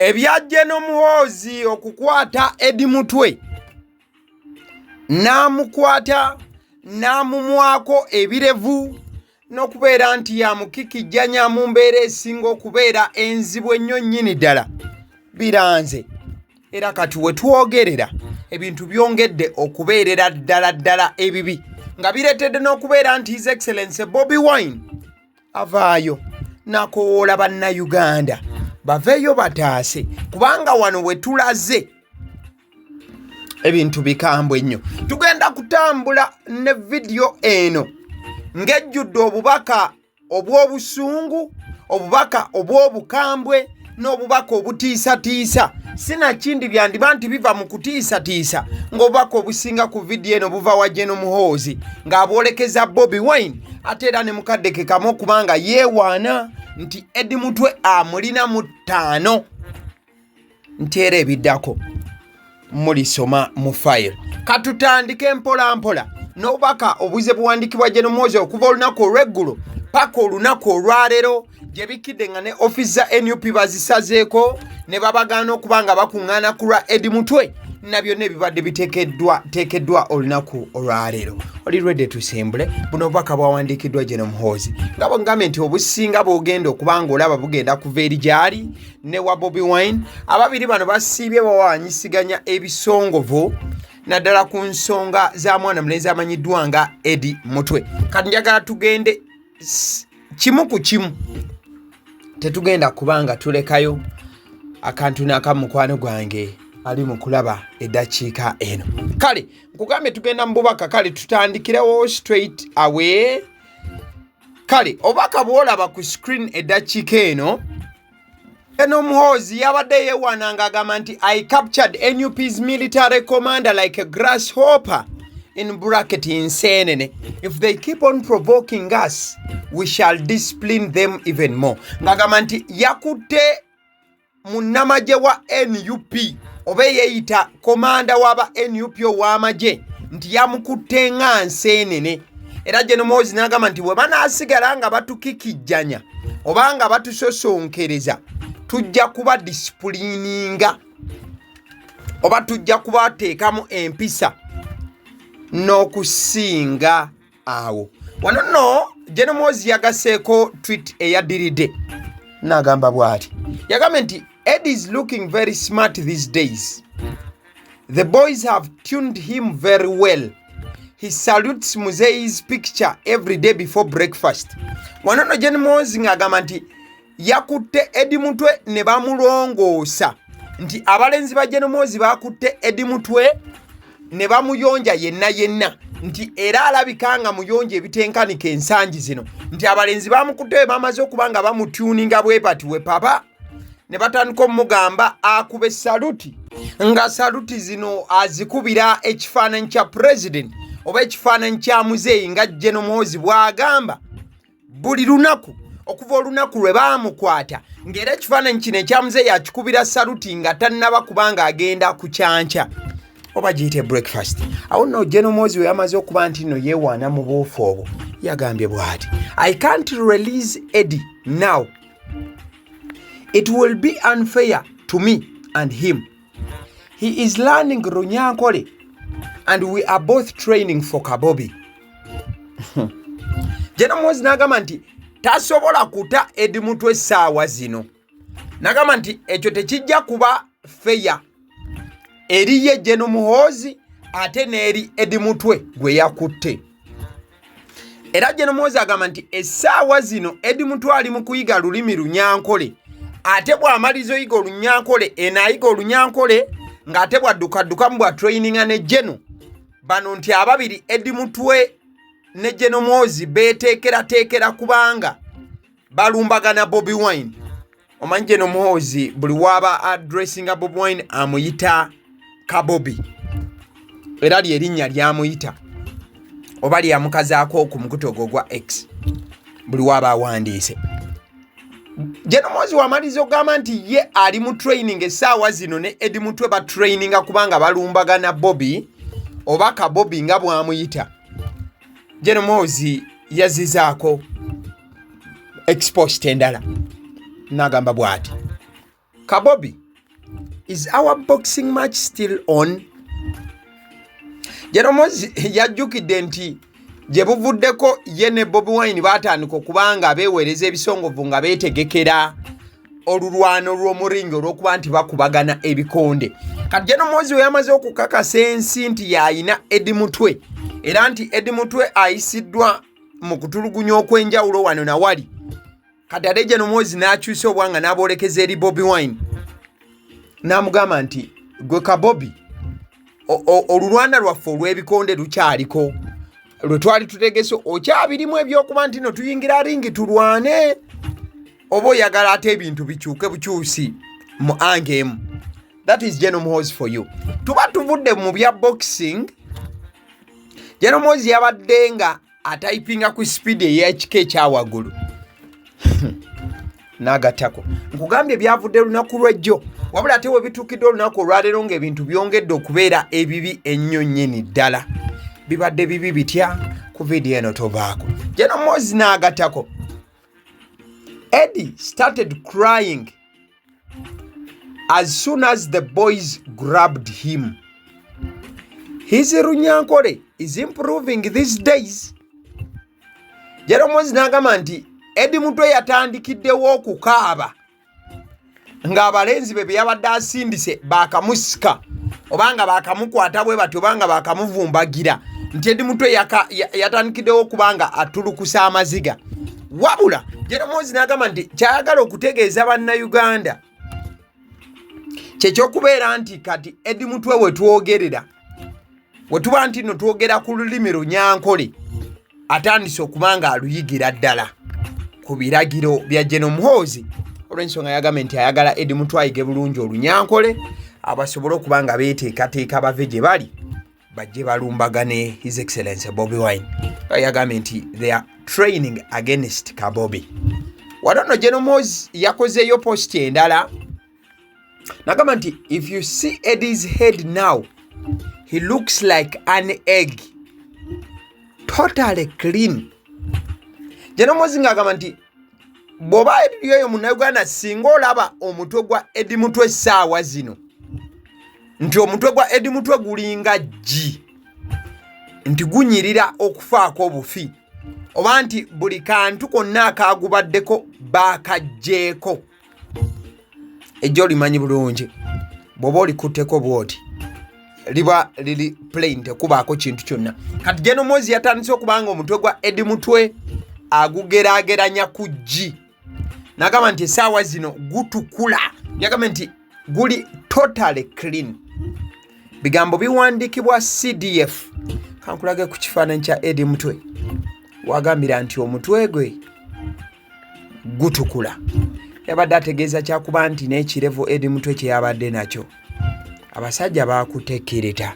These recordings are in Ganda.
ebyajje n'Omuhoozi okukwata Eddy Mutwe n'amukwata n'amumwako ebirevu n'okubeera nti yamukikijjanya mu mbeera esinga okubeera enzibu ennyo nnyini ddala biranze era kati we twogerera ebintu byongedde okubeerera ddala ebibi nga bireetedde n'okubeera nti His Excellency Bobi Wine avaayo n'akowoola bannayuganda baveeyo bataase kubanga wano we tulaze ebintu bikambwe nnyo. Tugenda kutambula ne vidiyo eno ng'ejjudde obubaka obw'obusungu, obubaka obw'obukambwe n'obubaka obutiisatiisa. Sinakindi byandiba nti biva mu kutiisatiisa ng'obubaka obusinga ku vidiyo eno buva wa Gen Muhoozi ng'abwolekeza Bobi Wine ate era ne mukadde ke kamu okubanga yeewaana nti Eddy Mutwe amulina mu ttaano nti era ebiddako mulisoma mu file. Katutandike mpola n'obubaka obuze buwandikibwa Gen Muhoozi okuva olunaku olw'eggulo paka olunaku olwaleero gye bikidde nga ne office za NUP bazisazeeko ne babagaana okubanga bakuŋŋaana ku lwa Eddy Mutwe nabyo nebibadde biteekeddwa olunaku olwaleero. Oli ready tusimbule buno obubaka bwawandiikiddwa Gen Muhoozi nga bw'ngambye nti obusinga bw'ogenda okubanga olaba bugenda kuva eri gy'ali ne wa Bobi Wine. Ababiri bano basiibye bawanyisiganya ebisongovu naddala ku nsonga za mwana mulenzi amanyiddwa nga Eddy Mutwe. Kati njagala tugende kimu ku kimu, tetugenda kubanga tulekayo akantu n'akamu mukwano gwange ali mu kulaba eddakiika eno. Kale nkugambye tugenda mu bubaka, kale tutandikirewo straight away. Kale obubaka bw'olaba ku screen eddakiika eno, Muhoozi yabadde yeewaana ng'agamba nti I captured NUP's military commander like a grasshopper in bracket Nseenene. If they keep on provoking us, we shall discipline them even more. Ng'agamba nti yakutte munnamagye wa NUP oba yeeyita komanda w'aba NUP ow'amagye nti yamukutte nga Nseenene. Era Gen Muhoozi n'agamba nti bwe banaasigala nga batukikijjanya oba nga batusosonkereza tujja kuba disciplininga oba tujja kubateekamu empisa n'okusinga awo. Wano nno Gen Muhoozi yagaseeko tweet eyaddiridde n'agamba bw'ati. Yagambye nti Eddy is looking very smart these days. The boys have tuned him very well. He salutes Muzee's picture every day before breakfast. Wano nno Gen Muhoozi ng'agamba nti yakutte Eddy Mutwe ne bamulongoosa nti abalenzi ba Gen Muhoozi bakutte Eddy Mutwe ne bamuyonja yenna nti era alabika nga muyonja ebitenkanika ensangi zino nti abalenzi bamukutte bamaze okubanga bamutuninga bwe bati we papa ne batandika omugamba akube saluti nga saluti zino azikubira ekifaananyi kya president oba ekifaananyi kya muzeeyi nga Gen Muhoozi bw'agamba buli lunaku okuva olunaku lwe baamukwata ng'era ekifaananyi kino ekya muzeeyi akikubira saluti nga tannaba kubanga agenda ku kyanca oba giyite breakfast. Awo nno Gen Muhoozi we yamaze okuba nti nno yeewaana mu buufu obwo yagambye bw'ati I can't release Eddy now. It will be unfair to me and him. He is learning Runyankole and we are both training for Kabobi. Gen Muhoozi n'agamba nti tasobola kuta Eddy Mutwe essaawa zino. N'agamba nti ekyo tekijja kuba fair eri ye Gen Muhoozi ate n'eri Eddy Mutwe gwe yakutte. Era Gen Muhoozi agamba nti essaawa zino Eddy Mutwe ali mu kuyiga lulimi Runyankole ate bw'amaliza oyiga Olunyankole enaayiga Olunyankole ng'ate bw'addukaddukamu bwa traininga ne Gen bano nti ababiri Eddy Mutwe ne Gen Muhoozi beeteekerateekera kubanga balumbagana Bobi Wine. Omanyi Gen Muhoozi buli waba addressinga Bobi Wine amuyita Kabobi era lyerinnya lyamuyita oba lyamukazaako ku mukutogo gwa X buli waba awandiise. Gen Muhoozi wamaliza okugamba nti ye ali mu training essaawa zino ne Eddy Mutwe ba traininga kubanga balumbagana Bobi oba Kabobi nga bw'amuyita. Gen Muhoozi yazizaako expost endala n'agamba bw'ati Kabobi is our boxing match still on? General Muhoozi yajjukidde nti gye buvuddeko ye ne Bobi Wine baatandika okubanga beewereza ebisongovu nga beetegekera olulwano lw'omuringo olw'okuba nti bakubagana ebikonde. Kati General Muhoozi we yamaze okukakasa ensi nti yayina Eddy Mutwe era nti Eddy Mutwe ayisiddwa mu kutulugunya okw'enjawulo wano na wali. Kati ate General Muhoozi n'akyusa obwanga n'aboolekeza eri Bobi Wine n'amugamba nti gwe ka Bobi olulwana lwaffe olw'ebikonde lukyaliko lwe twali tutegese okyabirimu ebyokuba nti no tuyingira ringi tulwane oba oyagala ate ebintu bikyuke bukyusi mu angemu. That is General Muhoozi for you. Tuba tuvudde mu bya boxing. General Muhoozi yabadde nga atayipinga ku speed ey'ekika ekyawaggulu n'agattako. Nkugambye byavudde lunaku lw'ejjo wabula ate we bituukidde olunaku olwaleero ng'ebintu byongedde okubeera ebibi ennyo nnyini ddala. Bibadde bibi bitya ku vidiyo eno tovaako. General Muhoozi n'agattako. Eddy started crying as soon as the boys grabbed him. His runyankole is improving these days. General Muhoozi n'agamba nti Eddy Mutwe yatandikiddewo okukaaba ng'abalenzi be yabadde asindise baakamusika obanga baakamukwata bwe batyo obanga baakamuvumbagira nti Eddy Mutwe yatandikiddewo okubanga atulukusa amaziga. Wabula General Muhoozi n'agamba nti kyayagala okutegeeza bannayuganda kyekyokubeera nti kati Eddy Mutwe we twogerera we tuba nti no twogera ku lulimi lunyankole atandise okubanga aluyigira ddala ku biragiro bya General Muhoozi olw'ensonga yagamba nti ayagala Eddy Mutwe ayige bulungi olunyankole abasobole okubanga beeteekateeka bave gye bali bajje balumbagane His Excellency Bobi Wine. Yagambye nti they are training against Kabobi. Wano General Muhoozi yakozeeyo post endala nagamba nti if you see Eddy's head now he looks like an egg, totally clean. General Muhoozi ng'agamba nti bw'oba eriyo munnayuganda singa olaba omutwe gwa Eddy Mutwe essaawa zino nti omutwe gwa Eddy Mutwe gulinga G nti gunyirira okufaako obufi oba nti buli kantu konna akaagubaddeko baakagjeeko ejjo limanyi bulungi bw'oba olikutteko bw'oti liba liri plain tekubaako kintu kyonna. Kati General Muhoozi yatandise okubanga omutwe gwa Eddy Mutwe agugeraageranya ku G n'agamba nti essaawa zino gutukula. Yagamba nti guli totally clean. Bigambo biwandiikibwa CDF. Kankulage ku kifaananyi kya Eddy Mutwe wagambira nti omutwe gwe gutukula. Yabadde ategeeza kyakuba nti n'ekirevu Eddy Mutwe kye yabadde nakyo abasajja baakutekereta,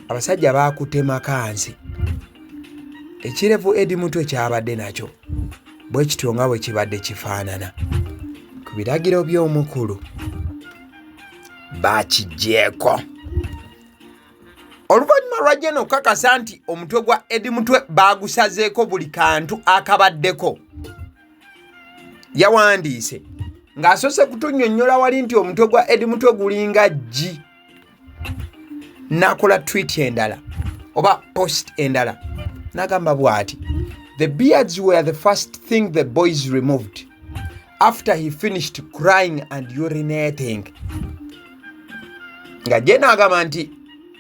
abasajja baakutema kansi. Ekirevu Eddy Mutwe kyabadde nakyo bwe kityo nga bwe kibadde kifaanana ku biragiro by'omukulu baakigjeeko. Oluvannyuma lwa Jeno okukakasa nti omutwe gwa Eddy Mutwe baagusazeeko buli kantu akabaddeko, yawandiise ng'asoose kutunnyonnyola wali nti omutwe gwa Eddy Mutwe gulinga G. N'akola tweet endala oba post endala n'agamba bw'ati: the beards were the first thing the boys removed after he finished crying and urinating. Nga Jeno agamba nti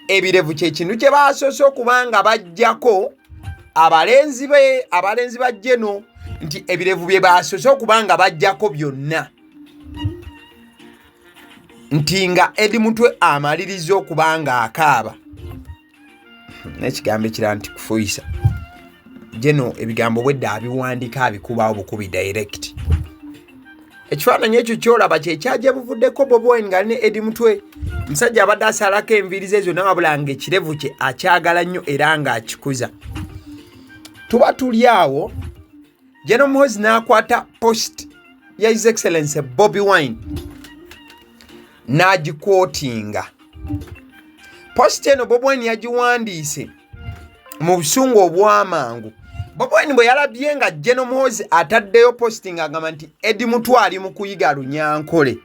ebirevu kye kintu kye baasoose okubanga bajjako abalenzi ba Jeno, nti ebirevu bye baasoose okubanga bajjako byonna nti nga Eddy Mutwe amaliriza okubanga akaaba. N'ekigambo ekirala nti kufuyisa. Jeno ebigambo bwedda abiwandika abikubawo bukubi direct. Ekifaananyi ekyo kyolaba kye kyajja buvuddeko Bobi Wine nga ne Eddy Mutwe musajja abadde asalako enviiri ze zonna wabula ng'ekirevu kye akyagala nnyo era ng'akikuza. Tuba tuli awo General Muhoozi n'akwata post ya His Excellency Bobi Wine n'agikwotinga. Post eno Bobi Wine yagiwandiise mu busungu obw'amangu. Bobi Wine bwe yalabye nga General Muhoozi ataddeyo posting agamba nti Eddy Mutwe ali mu kuyiga lunyankole,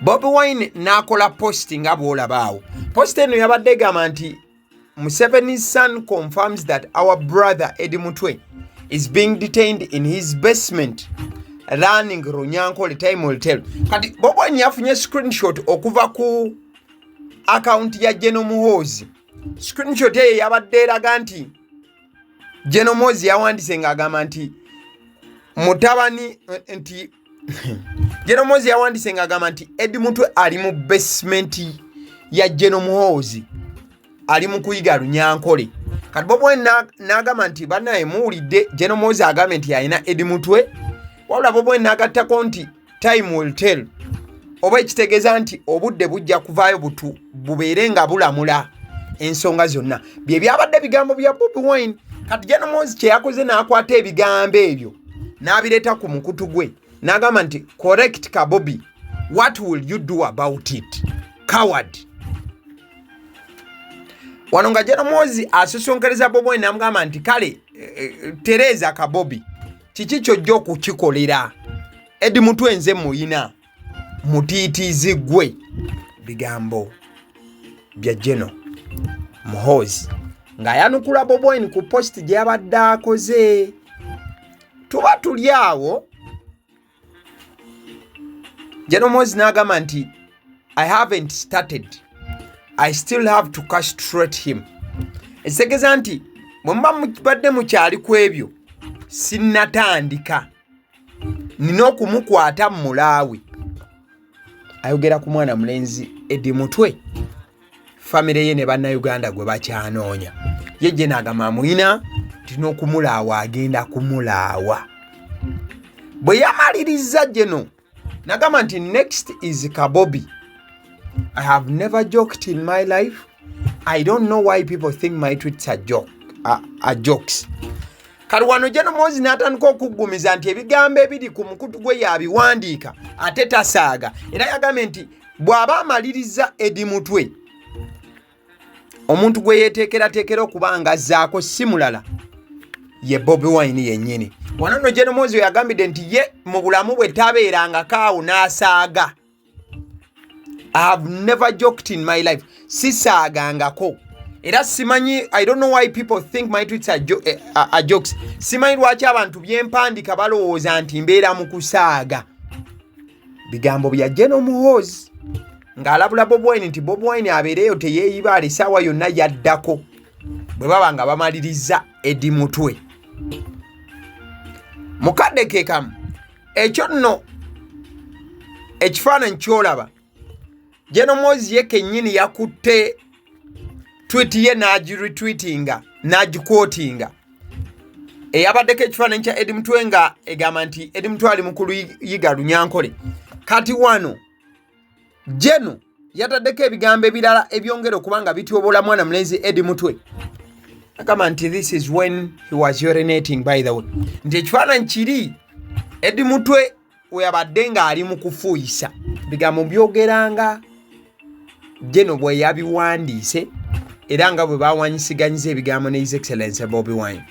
Bobi Wine nakola posting abolabaawo. Post eno yabadde egamba nti Museveni's son confirms that our brother Eddy Mutwe is being detained in his basement running Runyankole, time will tell. Kati Bobi Wine yafunye screenshot okuva ku account ya Muhoozi. Screenshot eyo yabadde eraga nti Muhoozi yawandise ng'agamba nti mutabani nti Muhoozi yawandise ng'agamba nti Eddy Mutwe ali mu basement ya Muhoozi, ali mu kuyiga Runyankole. Kati Bobi Wine n'agamba nti bannaye muwulidde Muhoozi agambye nti alina Eddy Mutwe, wabula Bobi Wine n'agattako nti time will tell, oba ekitegeeza nti obudde bujja kuvaayo bubeere nga bulamula ensonga zonna. Bye byabadde bigambo bya Bobi Wine. Kati Muhoozi kye yakoze n'akwata ebigambo ebyo n'abireeta ku mukutu gwe n'agamba nti correct Kabobi, what will you do about it, coward. Wano nga Muhoozi asosonkereza Bobi Wine n'amugamba nti kale Tereza Kabobi, kiki ky'ojja okukikolera Eddy Mutwe nze muyina mutiitiizi gwe. Bigambo bya Muhoozi ng'ayanukula Bobi Wine ku post gye yabadde akoze. Tuba tuli awo, Muhoozi n'agamba nti I haven't started, I still have to castrate him. Ekitegeza nti bwe muba mubadde mukyali ku ebyo sinnatandika, nina okumukwata mu mulaawe. Ayogera ku mwana mulenzi Eddy Mutwe, famire ye ne bannayuganda gwe bakyanoonya. Ye n'agamba muyina tina okumulaawa, agenda kumulaawa. Bwe yamaliriza n'agamba nti next is Kabobi. I have never joked in my life. I don't know why people think my tweets are jokes. Kati wano Muhoozi n'atandika okuggumiza nti ebigambo ebiri ku mukutu gwe yabiwandiika ate tasaaga. Era yagambye nti bw'aba amaliriza Eddy Mutwe, omuntu gwe yeteekerateekera okuba nga azzaako si mulala ye Bobi Wine yennyini. Wano nno Muhoozi yagambidde nti ye mu bulamu bwe tabeerangako awo n'asaaga. I have never joked in my life. Sisaagangako. Era simanyi, I don't know why people think my tweets are jokes. Simanyi lwaki abantu byempandika balowooza nti mbeera mu kusaaga. Bigambo bya Muhoozi ng'alabula Bobi Wine nti Bobi Wine abeereyo teyeeyibaala essaawa yonna Yaddako bwe baba nga bamaliriza Eddy Mutwe. Mukadde ke kamu ekyo nno ekifaananyi ky'olaba Muhoozi ye kennyini yakutte tweet ye n'agiretweetinga n'agikwotinga eyabaddeko ekifaananyi kya Eddy Mutwe nga egamba nti Eddy Mutwe ali mu kuyiga Runyankole. Kati wano yataddeko ebigambo ebirala ebyongera okuba nga bityobola mwana mulenzi Eddy Mutwe. Agamba nti this is when he was urinating, by the way. Nti ekifaananyi kiri Eddy Mutwe we yabadde nga ali mu kufuuyisa. Bigambo byogeranga bwe yabiwandiise era nga bwe bawanyisiganyiza ebigambo ne His Excellency Bobi Wine.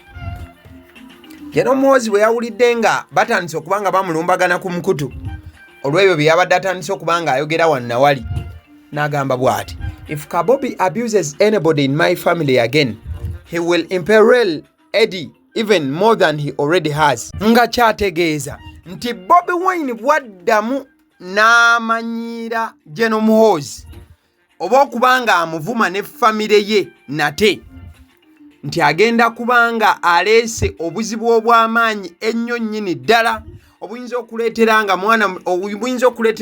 Muhoozi bwe yawulidde nga batandise okuba nga bamulumbagana ku mukutu olw'ebyo bye yabadde atandise okuba nga ayogera wannawali, n'agamba bw'ati: if Kabobi abuses anybody in my family again, he will imperil Eddy even more than he already has. Nga kyategeeza nti Bobi Wine bwaddamu n'amanyira Muhoozi oba okubanga amuvuma ne famire ye nate, nti agenda kubanga aleese obuzibu obw'amaanyi ennyo nnyini ddala obuyinza okuleetera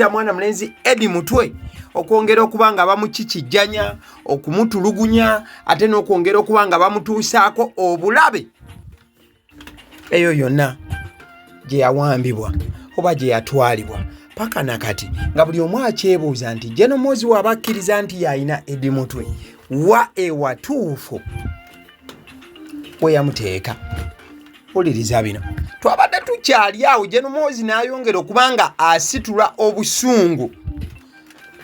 mwana mulenzi Eddy Mutwe okwongera okuba nga bamukikijjanya, okumutulugunya, ate n'okwongera okuba nga bamutuusaako obulabe. Eyo yonna gye yawambibwa oba gye yatwalibwa paka nakati nga buli omu akyebuuza nti Muhoozi waba akkiriza nti yalina Eddy Mutwe wa ewatuufu we yamuteeka. Wuliriza bino, twabadde tukyali awo Muhoozi n'ayongera okuba nga asitula obusungu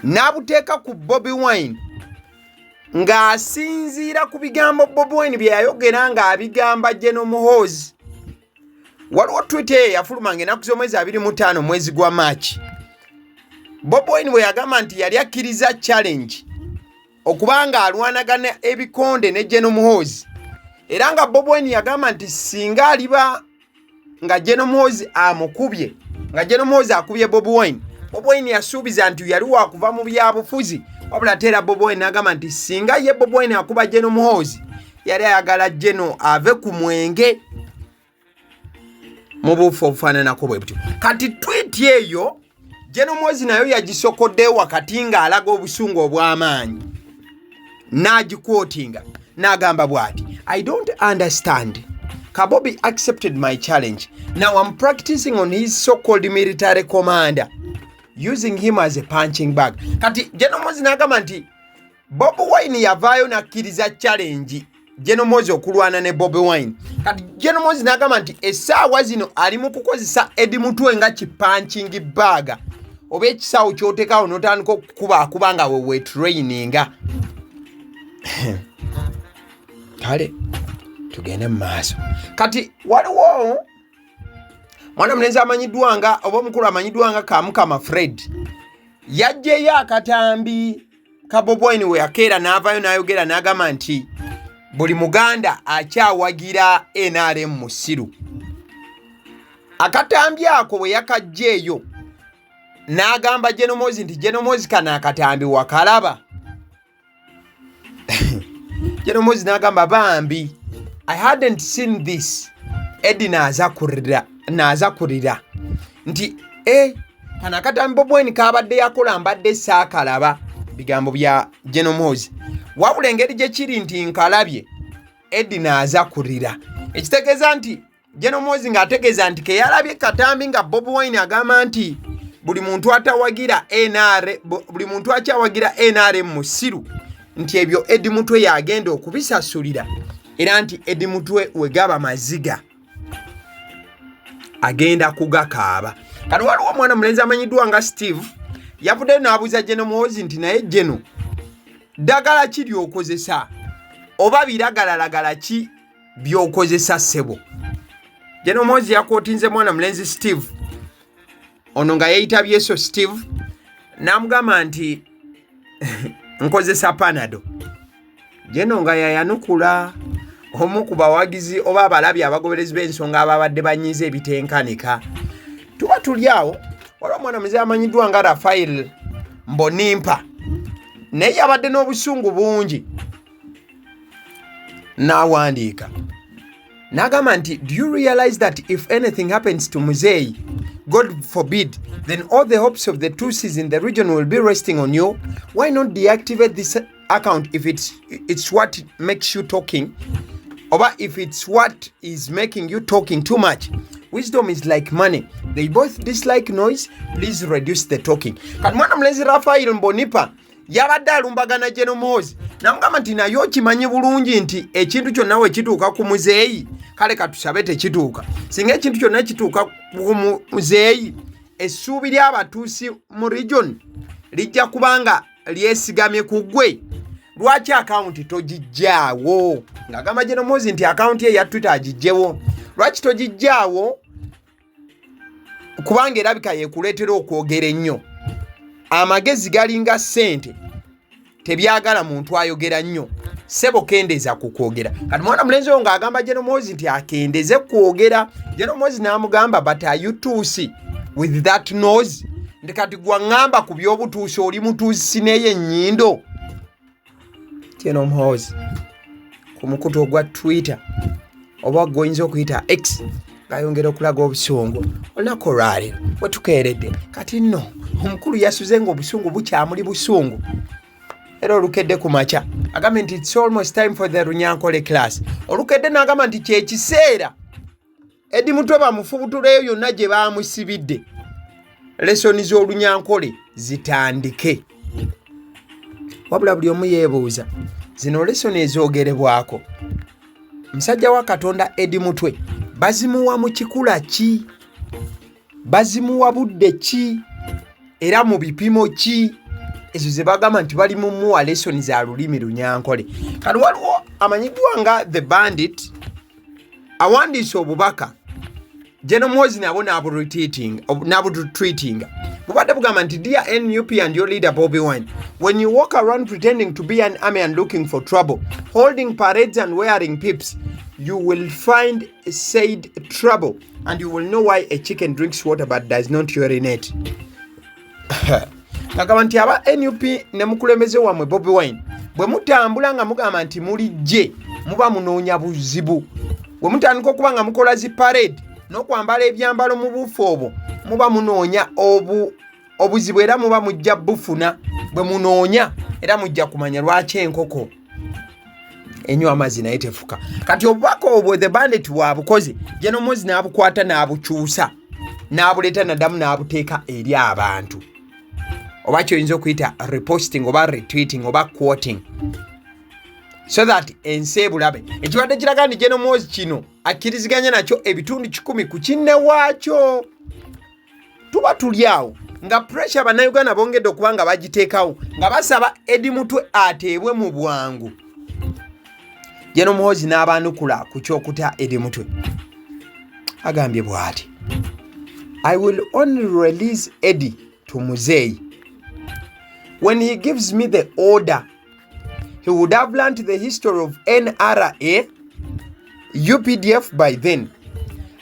n'abuteeka ku Bobi Wine ng'asinziira ku bigambo Bobi Wine bye yayogera ng'abigamba Muhoozi. Waliwo tweet yafuluma ng'ennaku z'omwezi 25 mwezi gwa Maachi Bobi Wine bwe yagamba nti yali akkiriza challenge okubanga alwanagana ebikonde ne General Muhoozi era nga Bobi Wine yagamba nti singa aliba nga General Muhoozi amukubye nga General Muhoozi akubye Bobi Wine yasuubiza nti yali wakuva mu byabufuzi wabula tera Bobi Wine agamba nti singa ye Bobi Wine akuba General Muhoozi yali ayagala General ave ku mwenge mu bufu obufaananako bwe butyo. Kati tweet eyo General Muhoozi nayo yagisokoddeyo wakati nga alaga obusungu obw'amaanyi n'agikwotinga n'agamba bw'ati, I don't understand. Kabobi accepted my challenge. Now I'm practicing on his so-called military commander, using him as a punching bag. Kati General Muhoozi n'agamba nti Bobi Wine yavaayo n'akkiriza challenge General Muhoozi okulwana ne Bobi Wine. Kati General Muhoozi n'agamba nti essaawa zino ali mu kukozesa Eddy Mutwe nga kipunching bag. Oba ekisaawo ky'oteekawo n'otandika okukuba nga we traininga. Kale tugende mu maaso. Kati waliwo mwana mulenzi amanyiddwa nga oba omukulu amanyiddwa nga Kamukama Fred yajjeyo akatambi ka Bobi Wine we yakeera n'avaayo n'ayogera n'agamba nti buli Muganda akyawagira NRM musiru. Akatambi ako bwe yakajjeeyo n'agamba General Muhoozi nti General Muhoozi kana akatambi wakalaba. General Muhoozi n'agamba bambi I hadn't seen this. Eddy naza kurira nti kana akatambi Bobi Wine kabadde yakola mbadde saakalaba. Bigambo bya General Muhoozi. Wabula engeri gye kiri nti nkalabye Eddy naza kurira. Ekitegeeza nti General Muhoozi ng'ategeeza nti ke yalabye katambi nga Bobi Wine agamba nti buli muntu akyawagira NRM musiru nti ebyo Eddy Mutwe yagenda okubisasulira era nti Eddy Mutwe wegaba Amaziga agenda kugakaaba. Kati waliwo omwana mulenzi amanyiddwa nga Steve yavuddeyo n'abuuza General Muhoozi nti naye General ddagala ki ly'okozesa oba biragalalagala ki by'okozesa ssebo. General Muhoozi yakootinze mwana mulenzi Steve ono nga yeeyitabye so Steve n'amugamba nti nkozesa Panado. General nga yayanukula omu ku bawagizi oba abalabi abagoberezi b'ensonga ababadde banyiza ebitenkanika. Tuba tuli awo waliwo mwana muze amanyiddwa nga Rafael Mbonimpa naye yabadde n'obusungu bungi n'awandiika n'agamba nti do you realize that if anything happens to Muzeeyi, God forbid, then all the hopes of the Tutsis in the region will be resting on you? Why not deactivate this account if it's what makes you talking, or if it's what is making you talking too much? Wisdom is like money. They both dislike noise. Please reduce the talking. Kati mwana mulenzi Rafael Mbonipa yabadde alumbagana General Muhoozi n'amugamba nti naye okimanyi bulungi nti ekintu kyonna we kituuka ku Muzeeyi kale katusabe tekituuka. Singa ekintu kyonna kituuka ku Muzeeyi essuubi ly'abatuusi mu region lijja kubanga lyesigamye ku ggwe. Lwaki akawunti togijjaawo? Ng'agamba General Muhoozi nti akawunti ye ya Twitter agijjewo. Lwaki togijjaawo? Kubanga erabika yeekuleetera okwogera ennyo. Amagezi galinga ssente tebyagala muntu ayogera nnyo. Sebo kendeeza ku kwogera. Kati mwana mulenzi oyo ng'agamba General Muhoozi nti akendeze kwogera. General Muhoozi n'amugamba but are you tuusi with that nose? Nti kati gwangamba ku by'obutuusi oli mutuusi n'eyo ennyindo. General Muhoozi ku mukutu ogwa Twitter oba goyinza okuyita X ng'ayongera okulaga obusungu. Olunaku olwaleero we tukeeredde kati nno omukulu yasuze ng'obusungu bukyamuli busungu. Era olukedde ku makya agambye nti it's almost time for the Runyankole class. Olukedde n'agamba nti kyekiseera Eddy Mutwe bamufubutuleyo yonna gye baamusibidde lesoni z'Olunyankole zitandike. Wabula buli omu yeebuuza zino lesoni ezoogerebwako musajja wa Katonda Eddy Mutwe bazimuwa mu kikula ki? Bazimuwa budde ki? Era mu bipimo ki? Ezo ze bagamba nti bali mu muwa lesoni za lulimi Lunyankole. Kati waliwo amanyiddwa nga The Bandit awandiise obubaka General Muhoozi nabo n'abutweetinga bubadde bugamba nti dear NUP and your leader Bobi Wine, when you walk around pretending to be an army and looking for trouble, holding parades and wearing pips, you will find said trouble and you will know why a chicken drinks water but does not urinate. Kagamba nti aba NUP ne mukulembeze wamwe Bobi Wine bwe mutambula nga mugamba nti mulijje muba munoonya buzibu. Bwe mutandika okuba nga mukola zi parade n'okwambala ebyambalo mu bufu obwo muba munoonya obuzibu era muba mujja bufuna. Bwe munoonya era mujja kumanya lwaki enkoko enywa amazzi naye tefuka. Kati obubaka obwo the bandit waabukoze General Muhoozi n'abukwata n'abukyusa n'abuleeta naddamu n'abuteeka eri abantu. Oba kyoyinza okuyita reposting oba retweeting oba quoting so that ensi ebulabe. Ekibadde kiraga nti General Muhoozi kino akkiriziganya nakyo ebitundu 10 ku kinne waakyo. Tuba tuli awo nga pressure bannayuganda bongedde okuba nga bagiteekawo nga basaba Eddy Mutwe ateebwe mu bwangu. General Muhoozi n'abaanukula ku kyokuta Eddy Mutwe. Agambye bw'ati, I will only release Eddy to Muzeeyi when he gives me the order. He would have learned the history of NRA, UPDF by then,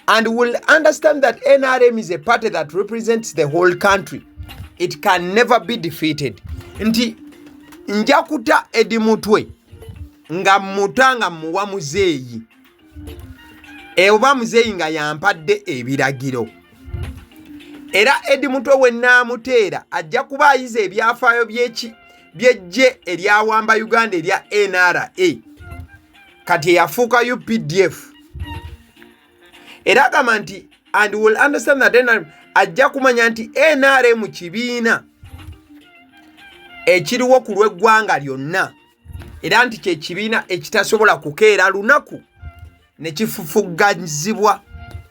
and will understand that NRM is a party that represents the whole country. It can never be defeated. Nti njakuta Eddy Mutwe nga mutanga muwa Muzeeyi. Oba Muzeeyi nga yampadde ebiragiro. Era Eddy Mutwe we naamuteera ajja kuba ayize ebyafaayo by'ejje eryawamba Uganda erya NRA. Kati yafuuka UPDF. Era agamba nti and will understand that NRM ajja kumanya nti NRM kibiina ekiriwo ku lw'eggwanga lyonna. Era nti kye kibiina ekitasobola kukeera lunaku ne kifufuganyizibwa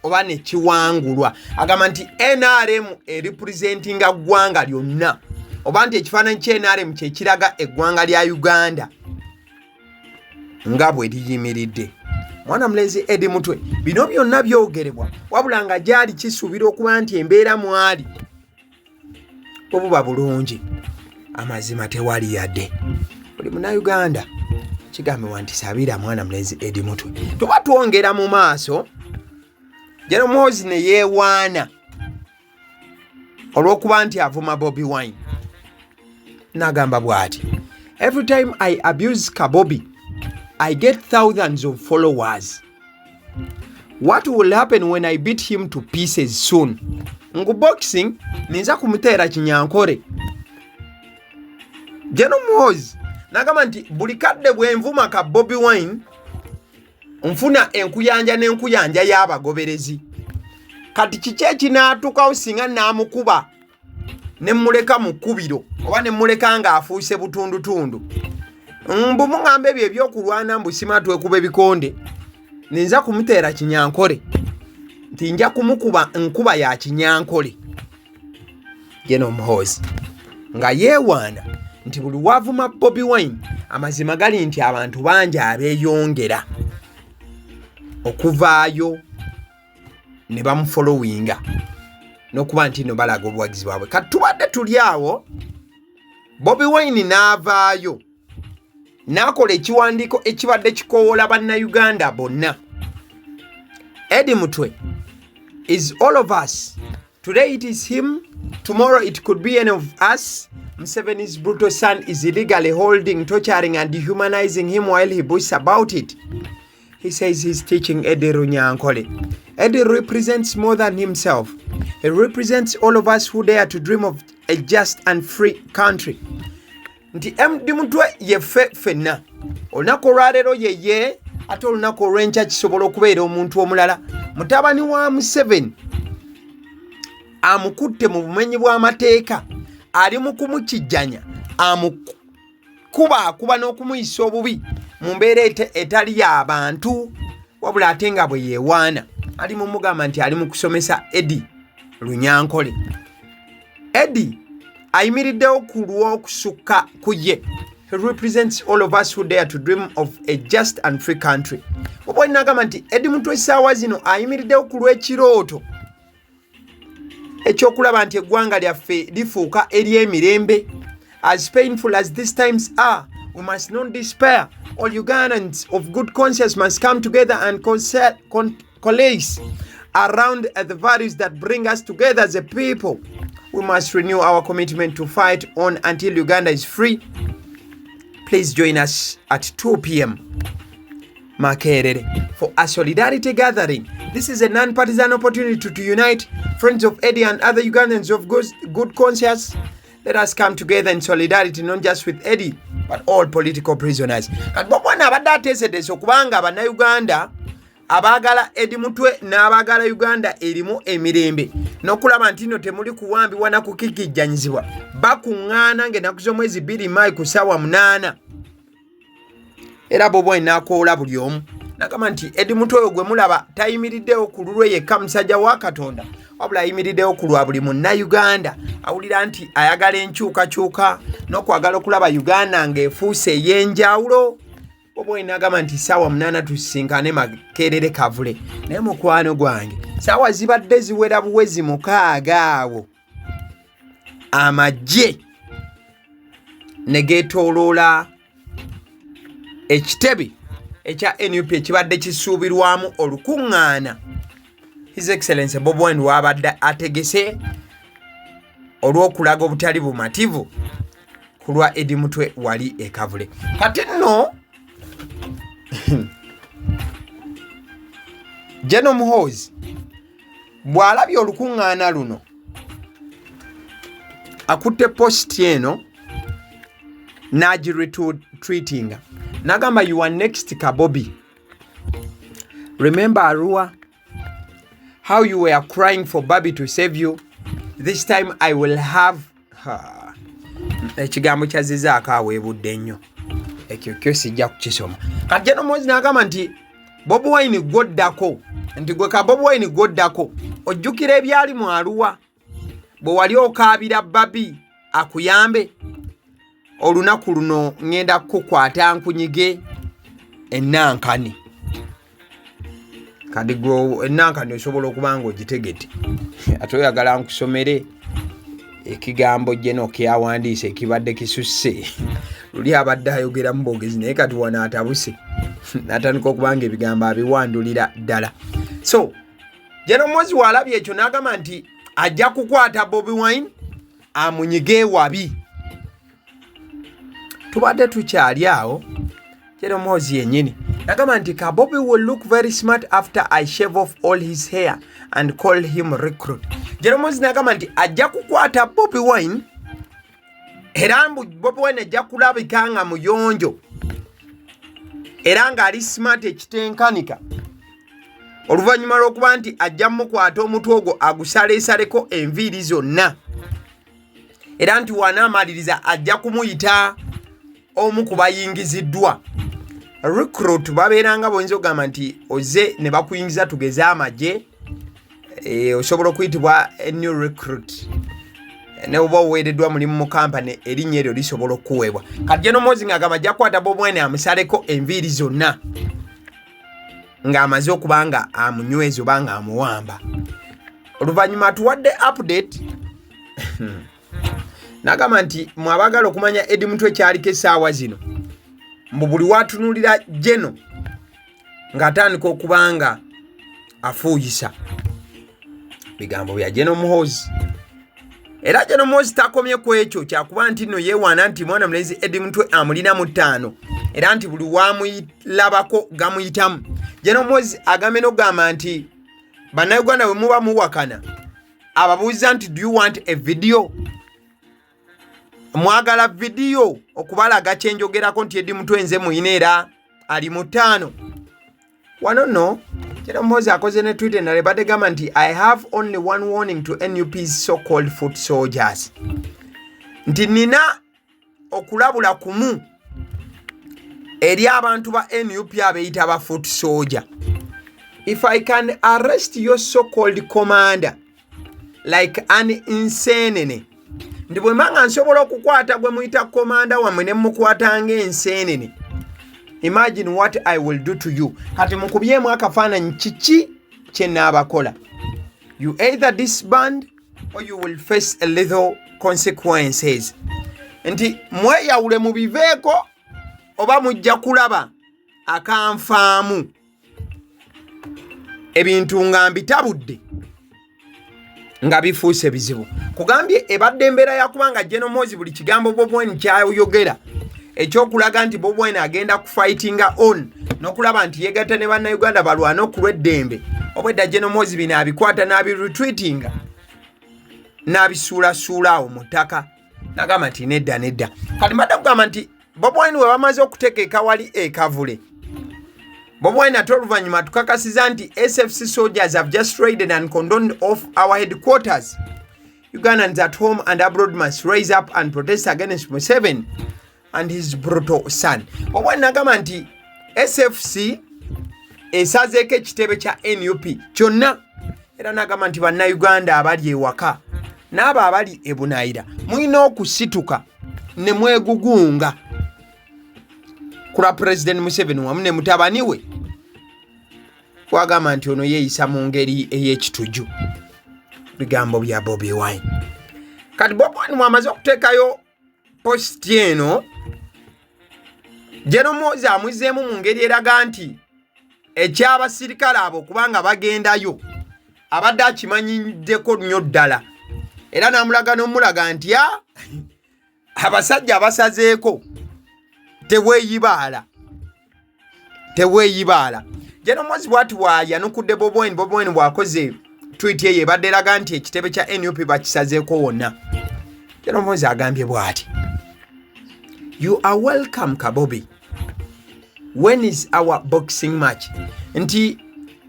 oba ne kiwangulwa. Agamba nti NRM representinga ggwanga lyonna oba nti ekifaananyi kye NRM kye kiraga eggwanga lya Uganda nga bwe liyimiridde. Mwana mulenzi Eddy Mutwe bino byonna byogerebwa wabula nga gyali kisuubira okuba nti embeera mwali obuba bulungi amazima tewali yadde. Buli Munnayuganda kigambibwa nti sabira mwana mulenzi Eddy Mutwe. Tuba twongera mu maaso General Muhoozi ne yeewaana olw'okuba nti avuma Bobi Wine. N'agamba bw'ati, every time I abuse Kabobi, I get thousands of followers. What will happen when I beat him to pieces soon? Ngu boxing ninza kumuteera kinyankore. General Muhoozi n'agamba nti buli kadde bwe nvuma ka Bobi Wine nfuna enkuyanja n'enkuyanja y'abagoberezi. Kati kiki ekinaatukawo singa n'amukuba ne mmuleka mu kkubiro oba ne mmuleka ng'afuuse butundutundu. Mbu muŋŋamba ebyo ebyokulwana mbu sima twekuba ebikonde ninza kumuteera kinyankole nti nja kumukuba nkuba ya kinyankole. General Muhoozi nga yeewaana nti buli wavuma Bobi Wine amazima gali nti abantu bangi abeeyongera okuvaayo ne bamufollowinga n'okuba nti no balaga obuwagizi bwabwe. Kati tubadde tuli awo Bobi Wine n'avaayo n'akola ekiwandiiko ekibadde kikowoola bannayuganda bonna. Eddy Mutwe is all of us. Today it is him, tomorrow it could be any of us. Museveni's brutal son is illegally holding, torturing and dehumanizing him while he boasts about it. He says he's teaching Eddy Runyankole. Eddy represents more than himself. He represents all of us who dare to dream of a just and free country. Nti Eddy Mutwe ye ffenna. Olunaku olwaleero ye ate olunaku olw'enkya kisobola okubeera omuntu omulala. Mutabani wa Museveni amukutte mu bumenyi bw'amateeka, ali mu kumukijjanya, amukuba n'okumuyisa obubi mu mbeera etali y'abantu, wabula ate nga bwe yeewaana ali mu mugamba nti ali mu kusomesa Eddy Runyankole. Eddy ayimiriddewo ku lw'okusukka ku ye. He represents all of us who dare to dream of a just and free country. Obwo nagamba nti Eddy Mutwe essaawa zino ayimiriddewo ku lw'ekirooto ekyokulaba nti eggwanga lyaffe lifuuka ery'emirembe. As painful as these times are, we must not despair. All Ugandans of good conscience must come together and coalesce around the values that bring us together as a people. We must renew our commitment to fight on until Uganda is free. Please join us at 2 p.m. Makerere for a solidarity gathering. This is a non-partisan opportunity to unite friends of Eddy and other Ugandans of good conscience. Let us come together in solidarity, not just with Eddy, but all political prisoners. And bwana abadde ateeseteese okubanga Bannayuganda abaagala Eddy Mutwe n'abaagala Uganda erimu emirembe n'okulaba nti nno temuli kuwambibwa na kukikijjanyizibwa bakuŋŋaana ng'ennaku z'omwezi 2 Maayi ku ssaawa 8. Era Bobi Wine n'akoola buli omu n'agamba nti Eddy Mutwe oyo gwe mulaba tayimiriddewo ku lulwe yekka musajja wa Katonda, wabula ayimiriddewo ku lwa buli Munnayuganda awulira nti ayagala enkyukakyuka n'okwagala okulaba Uganda ng'efuuse ey'enjawulo. Bobi Wine n'agamba nti ssaawa 8 tusisinkane Makerere Kavule. Naye mukwano gwange ssaawa zibadde ziwera buwezi 6 awo amagye ne geetooloola ekitebe ekya NUP ekibadde kisuubirwamu olukuŋŋaana. His Excellency Bobi Wine wabadde ategese olw'okulaga obutali bumativu ku lwa Eddy Mutwe wali e Kavule. Kati nno General Muhoozi bw'alabye olukuŋŋaana luno akutte post eno n'agiretweetinga n'agamba, you are next Kabobi. Remember Arua, how you were crying for Babi to save you. This time I will have ekigambo kyazizaako aweebudde nnyo ekyo kyo sijja kukisoma. Kati General Muhoozi n'agamba nti Bobi Wine gwoddako, nti gwe ka Bobi Wine gwoddako ojjukira ebyali mu Arua bwe wali okaabira Babi akuyambe. Olunaku luno ngenda kukwata nkunyige ennankani. Kadi gwe ennankani osobola okubanga ogitegete ate oyagala nkusomere ekigambo jeno kyawandiise ekibadde kisusse luli abadde ayogera mu bwogezi naye kati wana atabuse natandika okubanga ebigambo abiwandulira ddala. So General Muhoozi waalabye ekyo n'agamba nti ajja kukwata Bobi Wine amunyige wabi. Tubadde tukyali awo General Muhoozi yennyini n'agamba nti Kabobi will look very smart after I shave off all his hair and call him recruit. General Muhoozi n'agamba nti ajja kukwata Bobi Wine era mbu Bobi Wine ajja kulabika nga muyonjo era ng'ali smart ekitenkanika oluvannyuma lw'okuba nti ajja mukwata omutwe ogwo agusaleesaleko enviiri zonna era nti wanaamaliriza ajja kumuyita omu ku bayingiziddwa. Recruit babeeranga boyinza okugamba nti oze ne bakuyingiza tugeze amagye osobola okuyitibwa new recruit ne oba oweereddwa mulimu mu kampani erinnya eryo lisobola okuweebwa. Kati General Muhoozi ng'agamba ajja kukwata Bobi Wine amusaleko enviiri zonna ng'amaze okuba nga amunyweza oba nga amuwamba. Oluvannyuma tuwadde update n'agamba nti mwabagala okumanya Eddy Mutwe kyaliko essaawa zino mbu buli watunuulira Geno ng'atandika okuba nga afuuyisa. Bigambo bya General Muhoozi. Era General Muhoozi takomye ku ekyo kyakuba nti nno yeewaana nti mwana mulenzi Eddy Mutwe amulina mu 5 era nti buli wamuyilabako gamuyitamu. General Muhoozi agambye n'okugamba nti Bannayuganda bwe muba muwakana ababuuza nti do you want a video? Mwagala video okubalaga kyenjogerako nti Eddy Mutwe nze muyina era ali mu 5. Wano nno General Muhoozi akoze ne tweet endala ebadde gamba nti I have only one warning to NUP's so-called foot soldiers. Nti nina okulabula kumu eri abantu ba NUP abeyita ba foot soldier. If I can arrest your so-called commander like an insane, ndi bwe manga nsobola okukwata gwe muyita commander wammwe ne mukwata ng'enseenene, imagine what I will do to you. Kati mukubyemu akafaananyi kiki kye naabakola. You either disband or you will face a little consequences. Nti mweyawule mu biveeko oba mujja kulaba akanfaamu ebintu nga mbitabudde nga bifuuse bizibu. Kugambye ebadde embeera yakubanga Muhoozi buli kigambo Bobi Wine kyayogera ekyokulaga nti Bobi Wine agenda kufightinga on n'okulaba nti yegatta ne bannayuganda balwana okulw'eddembe. Obwedda Muhoozi bino abikwata n'abiretweetinga n'abisuulasuula awo mu ttaka. Nagamba nti nedda. Kati mbadde kugamba nti Bobi Wine we bamaze okuteeka ekawali ekavule. Bobi Wine ate oluvannyuma tukakasiza nti SFC soldiers have just raided and condoned off our headquarters. Ugandans at home and abroad must rise up and protest against Museveni and his brutal son. Bobi Wine nagamba nti SFC esazeeko ekitebe kya NUP kyonna, era nagamba nti bannayuganda abali ewaka n'abo abali ebunaayira mulina okusituka ne mwegugunga kula President Museveni wamu ne mutabani we kwagamba nti ono yeeyisa mu ngeri ey'ekituju. Bigambo bya Bobi Wine. Kati Bobi Wine mwamaze okuteekayo posti eno, Muhoozi amuzzeemu mu ngeri eraga nti eky'abasirikale abo kubanga bagendayo abadde akimanyiddeko nnyo ddala, era n'amulaga n'omulaga nti abasajja abasazeeko teweeyibaala. Muhoozi bw'ati bwayanukudde Bobi Wine. Bobi Wine bw'akoze tweet ye ebadde eraga nti ekitebe kya NUP bakisazeeko wonna. Muhoozi agambye bw'ati, you are welcome Kabobi. When is our boxing match? Nti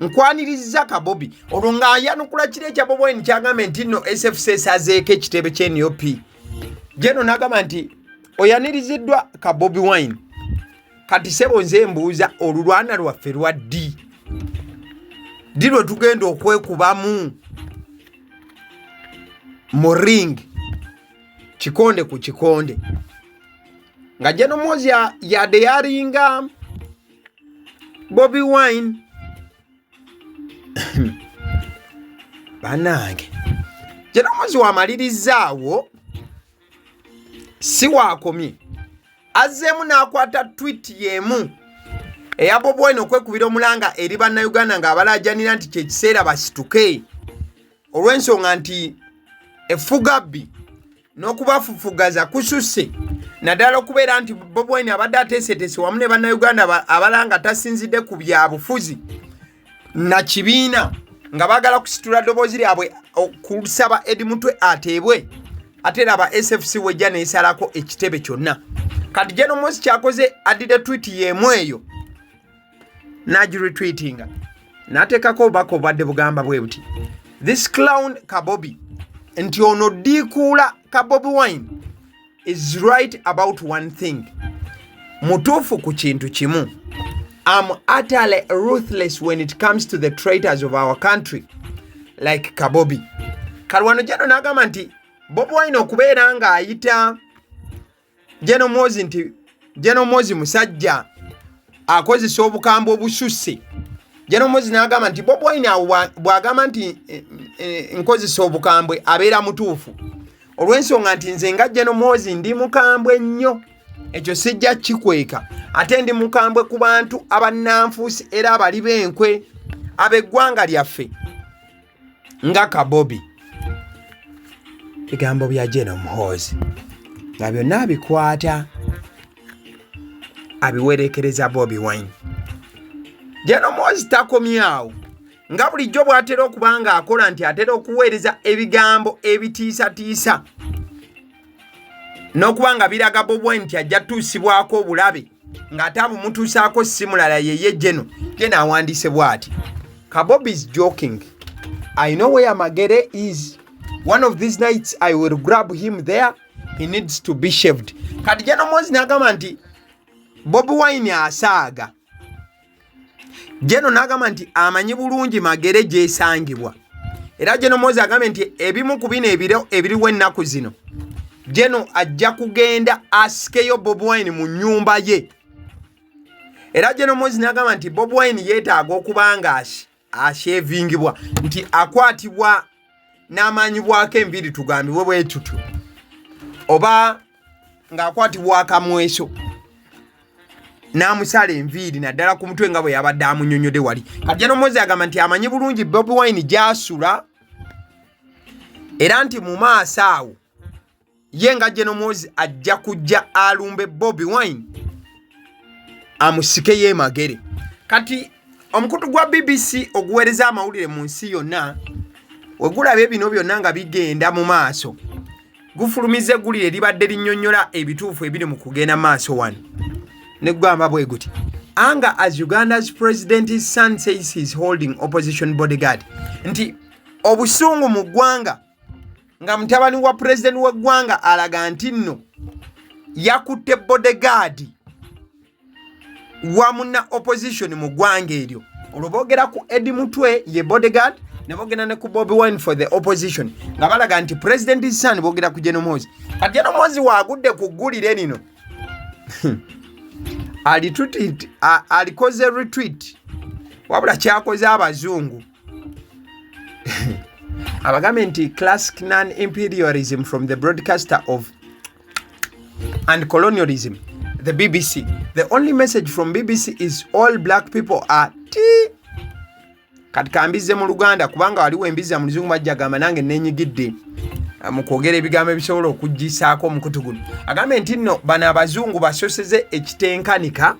nkwaniriza Kabobi. Olwo ng'ayanukula kire ekya Bobi Wine kyagambye nti nno SFC esazeeko ekitebe kya NUP. N'agamba nti oyaniriziddwa Bobi Wine. Kati sebo nze mbuuza olulwana lwaffe lwa ddi lwe tugenda okwekubamu mu ring kikonde ku kikonde nga Muhoozi yadde yalinga Bobi Wine. Banange Muhoozi wamalirizzaawo si waakomye, azzeemu n'akwata tweet y'emu eya Bobi Wine okwekubira omulanga eri bannayuganda ng'abalajanira nti kyekiseera basituke olw'ensonga nti effugabbi n'okubafufugaza kususse, naddala okubeera nti Bobi Wine abadde ateeseteese wamu ne bannayuganda abalanga tasinzidde ku byabufuzi na kibiina nga baagala kusitula ddoboozi lyabwe okusaba Eddy Mutwe ateebwe, ate era aba SFC wejja neesalako ekitebe kyonna. Kati Muhoozi kyakoze addide tweet y'emu eyo n'agiretweetinga n'ateekako obubaka obadde bugamba bwe buti, this clown Kabobi, nti ono ddiikuula Bobi Wine is right about one thing. Mutuufu ku kintu kimu. I'm utterly ruthless when it comes to the traitors of our country like Kabobi. Kalwano n'agamba nti Bobi Wine okubeera ng'ayita Muhoozi nti Muhoozi musajja akozesa obukambwe obususse. Muhoozi n'agamba nti Bobi Wine bw'agamba nti nkozesa obukambwe abeera mutuufu, olw'ensonga nti nze nga Muhoozi ndi mukambwe nnyo, ekyo sijja kikweka, ate ndi mukambwe ku bantu abannanfuusi era abali b'enkwe ab'eggwanga lyaffe nga Kabobi. Bigambo bya Muhoozi nga byonna abikwata abiwerekereza Bobi Wine. Muhoozi takomyawo, nga bulijjo bw'atera okuba nga akola nti atera okuweereza ebigambo ebitiisatiisa n'okuba nga biraga Bobi Wine nti ajja tuusibwako obulabe ng'ate abumutuusaako si mulala yeye Jeno awandiise bw'ati, Kabobi is joking. I know where Magere is. One of these nights I will grab him there. He needs to be shaved. Kati Muhoozi n'agamba nti Bobi Wine asaaga. N'agamba nti amanyi bulungi Magere gy'esangibwa. Era Muhoozi agambye nti ebimu ku bino ebiriwo ennaku zino ajja kugenda asikeyo Bobi Wine mu nnyumba ye. Era Muhoozi n'agamba nti Bobi Wine yeetaaga okuba nga ashavingibwa, nti akwatibwa n'amanyibwako enviiri tugambibwe bwe tutyo oba ng'akwatibwa akamweso n'amusala enviiri naddala ku mutwe nga bwe yabadde amunyonyode wali kati General Muhoozi agamba nti amanyi bulungi Bobi Wine gy'asula era nti mu maaso awo ye nga General Muhoozi ajja kujja alumbe Bobi Wine amusike yeemagere. Kati omukutu gwa BBC oguweereza amawulire mu nsi yonna wegulaba ebino byonna nga bigenda mu maaso gufulumiza eggulire libadde linnyonnyola ebituufu ebiri mu kugenda maaso wano ne gwamba bwe guti anger as Uganda's president's son says he's holding opposition bodyguard nti obusungu mu ggwanga nga mutabani wa president w'eggwanga alaga nti nno yakutte bodyguard wamuna opposition mu ggwanga eryo olwo boogera ku Eddy Mutwe ye bodyguard ne boogera ne ku Bobi Wine for the opposition nga balaga nti president's son boogera ku General Muhoozi kati General Muhoozi waagudde ku ggulire lino alikoze retweet wabula kyakoze abazungu abagambye nti classic non-imperialism from the broadcaster of and colonialism the BBC. The only message from BBC is all black people are tea. Kati kambize mu Luganda kubanga waliwo embiza mu Luzungu bajja gamba nange nenyigidde mu kwogera ebigambo ebisobola okuggisaako omukutu guno. Agambe nti nno bano abazungu basoseze ekitenkanika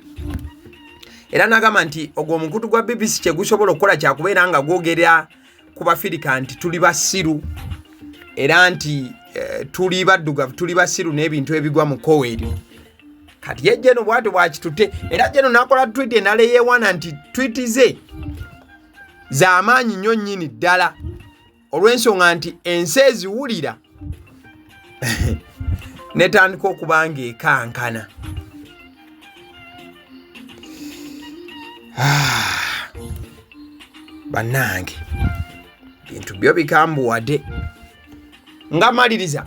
era n'agamba nti ogwo omukutu gwa BBC kye gusobola okukola kyakubeera nga gwogera ku Bafirika nti tuli basiru era nti tuli baddugavu tuli basiru n'ebintu ebigwa mu koweri. Kati ye Jeno bwate bwakitute era Jeno nakola tweet enale yewana nti tweet ze z'amaanyi nnyo nnyini ddala olw'ensonga nti ensi eziwulira netandika okuba ng'ekankana. Bannange bintu byo bikambuwadde nga maliriza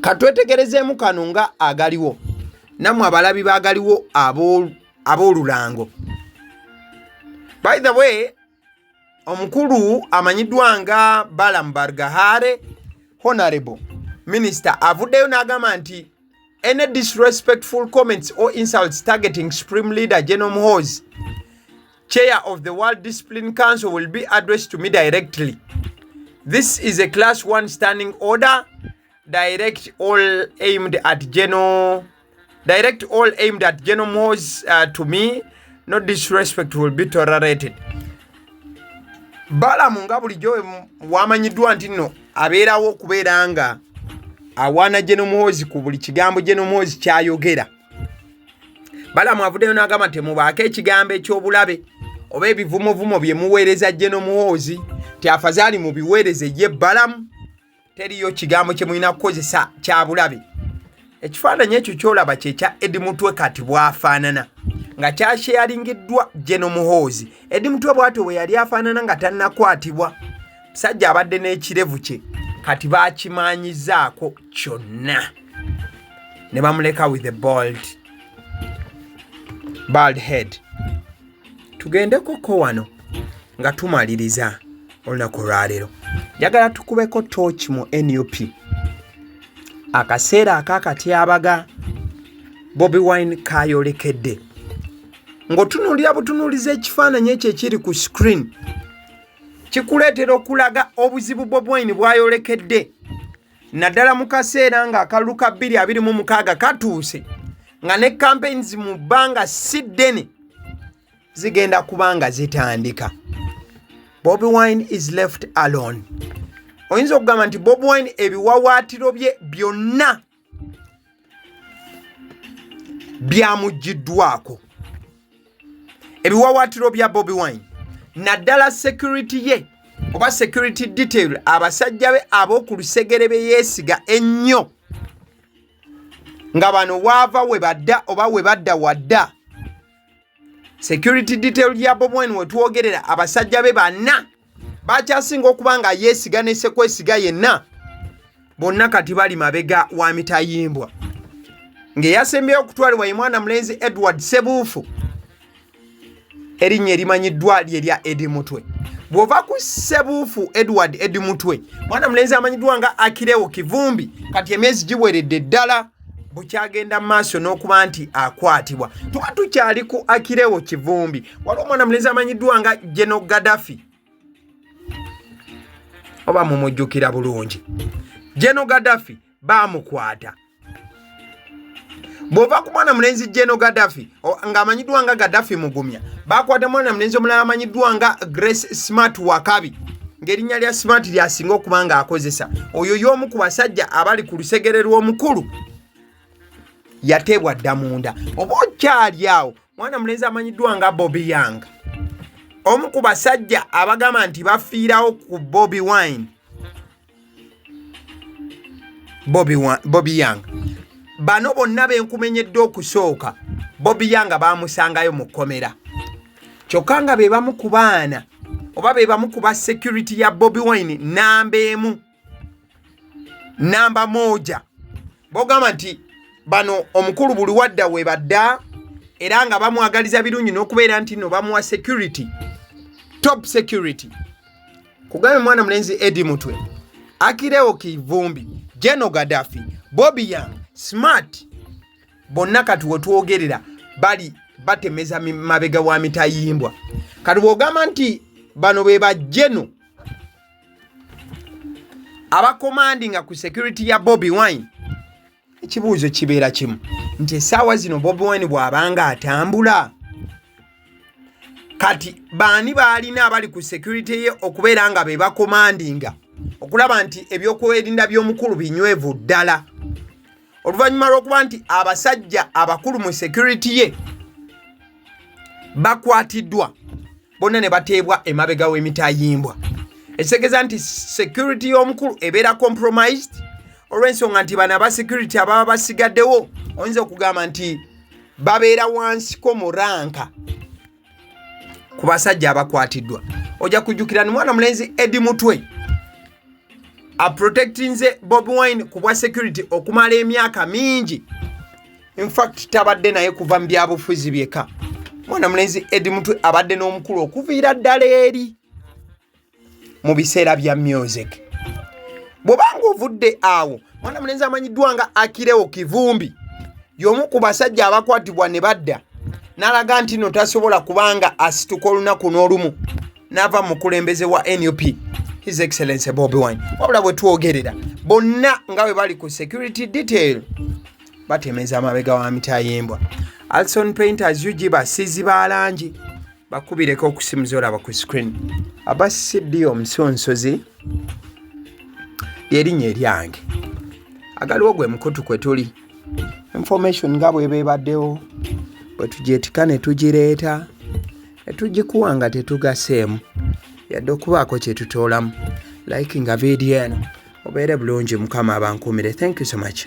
katwetegerezeemu kano nga Agaliwo namwe abalabi baagaliwo ab'olulango. By the way, omukulu amanyiddwa nga Balaam Bargahare Honorable Minister avuddeyo n'agamba nti any disrespectful comments or insults targeting Supreme Leader General Muhoozi, Chair of the World Discipline Council, will be addressed to me directly. This is a class 1 standing order. Direct all aimed at General Muhoozi to me. No disrespect will be tolerated. Balaam nga bulijjo wamanyiddwa nti nno abeerawo okubeera nga awaana General Muhoozi ku buli kigambo General Muhoozi kyayogera. Balaam avuddeyo n'agamba temubaako ekigambo eky'obulabe oba ebivumuvumo bye muweereza General Muhoozi ti afazaali mubiweereze ye Balaam. Teriyo kigambo kye mulina kukozesa kya bulabe. Ekifaananyi ekyo kyolaba kye kya Eddy Mutwe kati bw'afaanana nga kyasheyalingiddwa General Muhoozi. Eddy Mutwe bw'atyo bwe yali afaanana nga tannakwatibwa. Musajja abadde n'ekirevu kye kati baakimaanyizaako kyonna ne bamuleka with a bald head. Tugendekoko wano nga tumaliriza olunaku lwaleero. Njagala tukubeko torch mu NUP. Akaseera akakatyabaga Bobi Wine kayolekedde. Ng'otunuulira butunuuliza ekifaananyi ekyo ekiri ku screen kikuleetera okulaga obuzibu Bobi Wine bwayolekedde. Naddala mu kaseera nga akalulu ka 2026 katuuse nga ne campaigns mu bbanga si ddene zigenda kubanga zitandika. Bobi Wine is left alone. Oyinza okugamba nti Bobi Wine ebiwawaatiro bye byonna byamuggiddwako. Ebiwawaatiro bya Bobi Wine naddala security ye oba security detail abasajja be ab'oku lusegere be yeesiga ennyo nga bano waava we badda oba we badda wadda. Security detail ya Bobi Wine wetwogerera abasajja be banna bakyasinga okuba nga yeesiga ne sekwesiga yenna bonna kati bali mabega wa mitayimbwa. Ng'eyasembyeyo okutwalibwa ye mwana mulenzi Edward Sebuufu erinnya erimanyiddwa lye lya Eddy Mutwe. bw'ova ku Ssebuufu Edward Eddy Mutwe mwana mulenzi amanyiddwa nga Agaliwo Kivumbi kati emyezi giweredde ddala bukyagenda mu maaso n'okuba nti akwatibwa. Tuba tukyali ku Agaliwo Kivumbi. Waliwo omwana mulenzi amanyiddwa nga General Gaddafi oba mumujjukira bulungi. General Gaddafi baamukwata. Bw'ova ku mwana mulenzi General Gaddafi ng'amanyiddwa nga Gaddafi Mugumya, baakwata mwana mulenzi omulala amanyiddwa nga Grace Smart Wakabi ng'erinnya lya Smart lyasinga okuba nga akozesa. Oyo y'omu ku basajja abali ku lusegere lw'omukulu yateebwa dda munda. Oba okyali awo mwana mulenzi amanyiddwa nga Bobi Wine, omu ku basajja abagamba nti bafiirawo ku Bobi Wine. Bobi Wine bano bonna benkumenyedde okusooka Bobi Wine baamusangayo mu kkomera, kyokka nga be bamu ku baana oba be bamu ku ba security ya Bobi Wine namba emu namba moja. Bogamba nti bano omukulu buli wadda we badda era nga bamwagaliza birungi n'okubeera nti no bamuwa security, top security. Kugambe mwana mulenzi Eddy Mutwe, Agaliwo Kivumbi, General Gaddafi, Bobi Wine, Smart, bonna kati wetwogerera bali batemeza mabega wa mitayimbwa. Kati bw'ogamba nti bano be bajjeno abakomandinga ku security ya Bobi Wine, ekibuuzo kibeera kimu nti essaawa zino Bobi Wine bw'abanga atambula kati baani baalina abali ku security ye okubeera nga be bakomandinga okulaba nti ebyokwerinda by'omukulu binywevu ddala. Oluvannyuma lw'okuba nti abasajja abakulu mu security ye bakwatiddwa bonna ne bateebwa emabega w'emitayimbwa, ekitegeeza nti security y'omukulu ebeera compromised olw'ensonga nti bano aba security ababa basigaddewo oyinza okugamba nti babeera wansiko mu ranka ku basajja abakwatiddwa. Ojja kujjukira ni mwana mulenzi Eddy Mutwe aprotectinze Bobi Wine ku bwa security okumala emyaka mingi. In fact tabadde naye kuva mu byabufuzi byeka. Mwana mulenzi Eddy Mutwe abadde n'omukulu okuviira ddala eri mu biseera bya music. Bw'obanga ovudde awo mwana mulenzi amanyiddwa nga Agaliwo Kivumbi y'omu ku basajja abakwatibwa ne badda n'alaga nti no tasobola kubanga asituka olunaku n'olumu n'ava mu kulembeze wa NUP His Excellency Bobi Wine. Wabula bwe twogerera bonna nga bwe bali ku security detail batemeza amabega wa mitayimbwa. Alson Painters yujiba sizi balangi bakubireko okusimuza olaba ku screen. Abasidi omusonsozi lyerinnya eryange. Agaliwo gwe mukutu kwe tuli. Information nga bwe bebaddewo bwe tugyetika ne tugireeta ne tugikuwa nga tetugaseemu yadde okubaako kye tutoolamu. Likinga video eno obeere bulungi, Mukama abankuumire. Thank you so much.